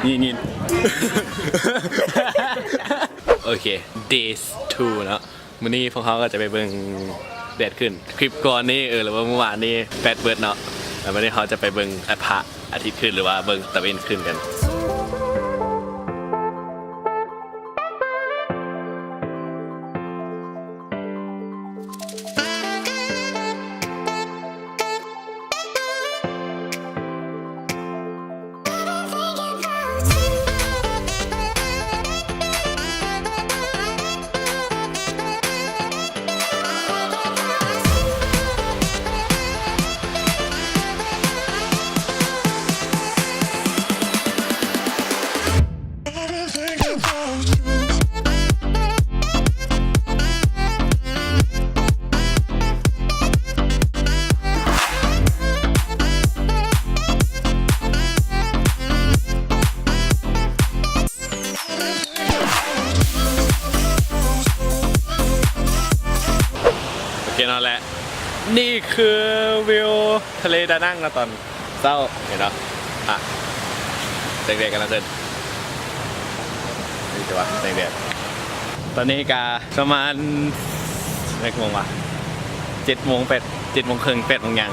ยินโอเค days 2แล้ววันนี้พวกเขาก็จะไปเบิ่งแดดขึ้นคลิปก่อนนี่หรือว่าเมื่อวานนี่แปดเบิร์ดเนาะแล้ววันนี้เขาจะไปเบิ่งพระอาทิตย์ขึ้นหรือว่าเบิ่งตะเวนขึ้นกันนั่นแหละนี่คือวิวทะเลดานังนะตอนเช้าเห็นเนาะอ่ะเด็กๆกันแล้วเกินนี่จะว่าเด็กๆตอนนี้กาประมาณ7 โมงวะ7 โมง7 โมงครึ่ง8 โมงยัง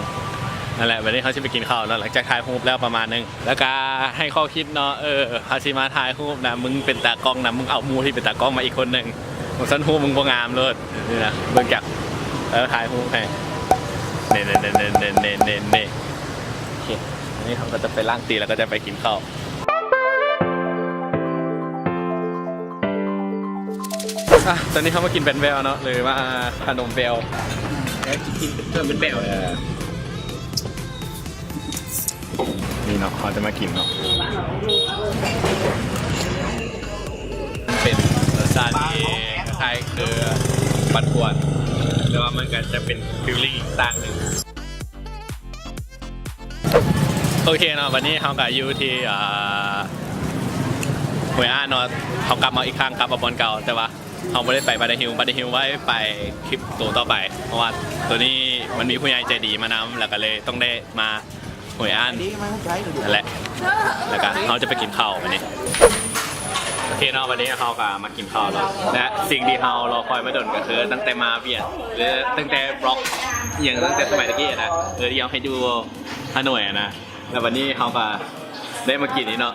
นั่นแหละวันนี้เขาจะไปกินข้าวแล้วหลังจากถ่ายรูปแล้วประมาณนึงแล้วก็ให้ข้อคิดเนาะพาชิมาถ่ายรูปนะมึงเป็นตากล้องนะมึงเอามูที่เป็นตากล้องมาอีกคนหนึ่งมึงสั้นหูมึงบ่งามเลยนี่นะเบิ่งจากถ่ายรูปให้เน่โอเคอันนี้เขาก็จะไปล้างตีแล้วก็จะไปกินข้าวตอนนี้เขามากินแบนเบลเนาะหรือว่าขนมเบลแล้วกินเพิ่มเป็นเบลนี่เนาะเขาจะมากินเนาะเป็นรสชาติที่คล้ายๆคือปันกวนแต่ว่ามันก็จะเป็นฟิลลิ่งอีกต่างหนึ่งโอเคเนาะวันนี้เขากับยูที่หวยอ้าเนาะเขากลับมาอีกครั้งกลับมาบอลเก่าแต่ว่าเขาไม่ได้ไปบัตเดฮิลไว้ไปคลิปตัวต่อไปเพราะว่าตัวนี้มันมีผู้ใหญ่ใจดีมานำแล้วก็เลยต้องได้มาหวยอ้านนั่นแหละแล้วก็เขาจะไปกินข้าววันนี้โอเคเนาะวันนี้เขาก็มากินข้าวแล้วและสิ่งที่เขารอคอยมาดนก็คือตั้งแต่มาเวียดหรือตั้งแต่บล็อกอย่างตั้งแต่สมัยตะกี้นะที่เอาให้ดูฮานอยนะแล้ววันนี้เขาก็ได้มากินนี่เนาะ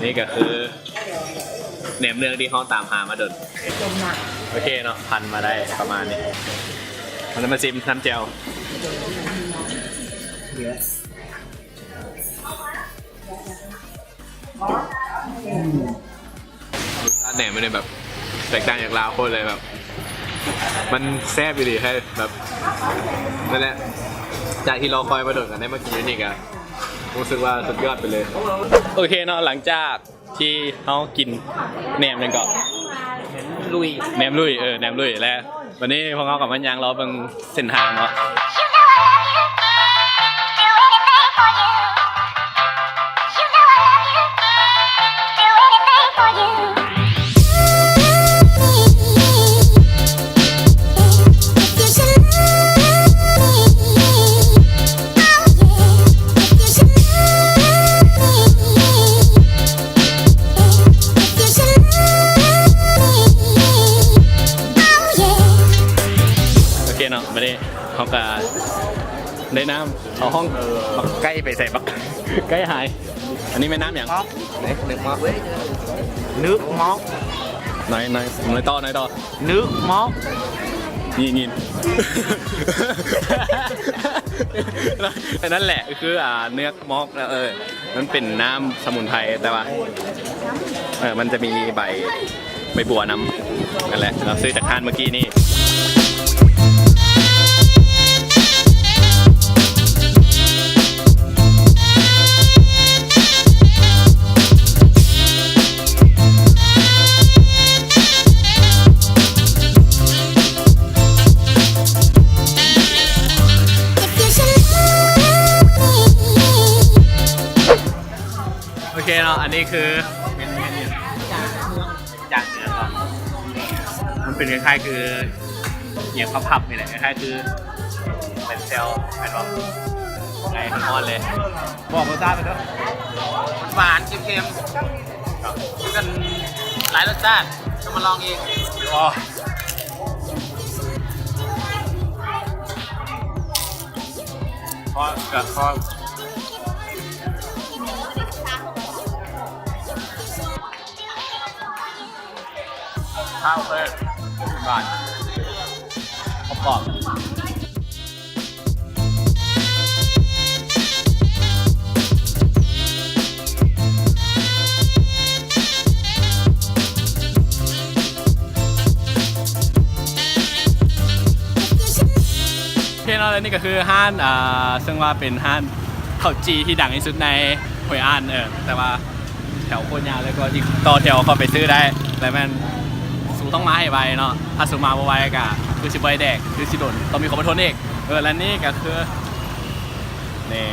นี่ก็คือแหนมเนืองที่เขาตามหามาดนโอเคเนาะพันมาได้ประมาณนี้มันจะมาซิมน้ำเจลแหนมไม่ได้แบบแตกต่างจากลาวโคตรเลยแบบมันแซ่บอยู่ดีให้แบบนั่นแหละจากที่เราคอยมาโดดกันได้มากินนี่กันรู้สึกว่าสุดยอดไปเลยโอเคเนาะหลังจากที่เขากินแหนมนั่นก็แหนมลุยแล้ววันนี้พวกเขากับมันยังเราเป็นเส้นทางเนาะไม่ได้เขาก็ได้น้ำเอาห้องใกล้ไปใส่บักใกล้หายอันนี้ไม่น้ำอย่างnước móc nói to nước móc nhìn นั่นแหละคือเนื้อมอกมันเป็นน้ำสมุนไพรแต่ว่ามันจะมีใบบัวน้ำนั่นแหละเราซื้อจากห้างเมื่อกี้นี่โอเคเนาะอันนี้คือเป็นเมนูจากเนื้อครับมันเป็นคล้ายๆคือเหยียบพับนี่แหละคล้ายๆคือเป็นเซลล์เป็นแบบไงทอดเลยบอกรสชาติไปด้วย หวานเค็มๆคือกันหลายรสชาติจะมาลองเอง อ๋อพอกับพอข้าวเพิ่มก่อนกรอบเพียงแล้วนี่ก็คือห้านซึ่งว่าเป็นห้านข้าวจีที่ดังที่สุดในหวยอ่านแต่ว่าแถวโคตรยาวเลยก็ที่ต่อแถวเข้าไปซื้อได้แล้วมันสูต้องมาให้ไวเนาะถ้าสูมาไวก็คือสิบใบแดกคือสิโดนต้องมีคนมาทนเอกและนี่ก็คือนี่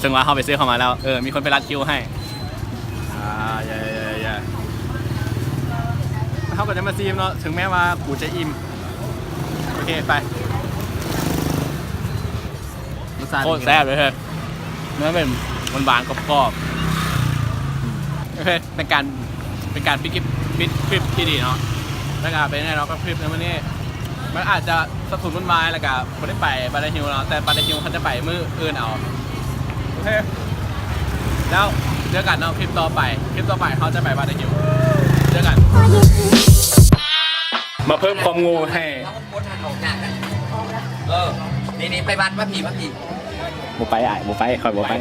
ซึ่งว่าเข้าไปซื้อเข้ามาแล้วมีคนไปรัดคิวให้อย่าเขาก็จะมาซีมเนาะถึงแม้ว่ากูจะอิ่มโอเคไปโคตรแซ่บเลยเฮ้ยเนื้อเป็นหวานๆกรอบๆโอเคเป็นการปิดคลิปที่ดีเนาะแล้วก็เป็นไงเราก็คลิปในวันนี้มันอาจจะสะทุนวุ่นวายแล้วก็ไม่ได้ไปบาร์ฮิลเนาะแต่บาร์ฮิลเขาจะไปมื้ออื่นเอาโอเคแล้วเจอกันเนาะคลิปต่อไปเขาจะไปบาร์ฮิลเจอกันมาเพิ่มความงูให้นี่ไปบ้านป้าผี บ่ไปคอยบ่ไป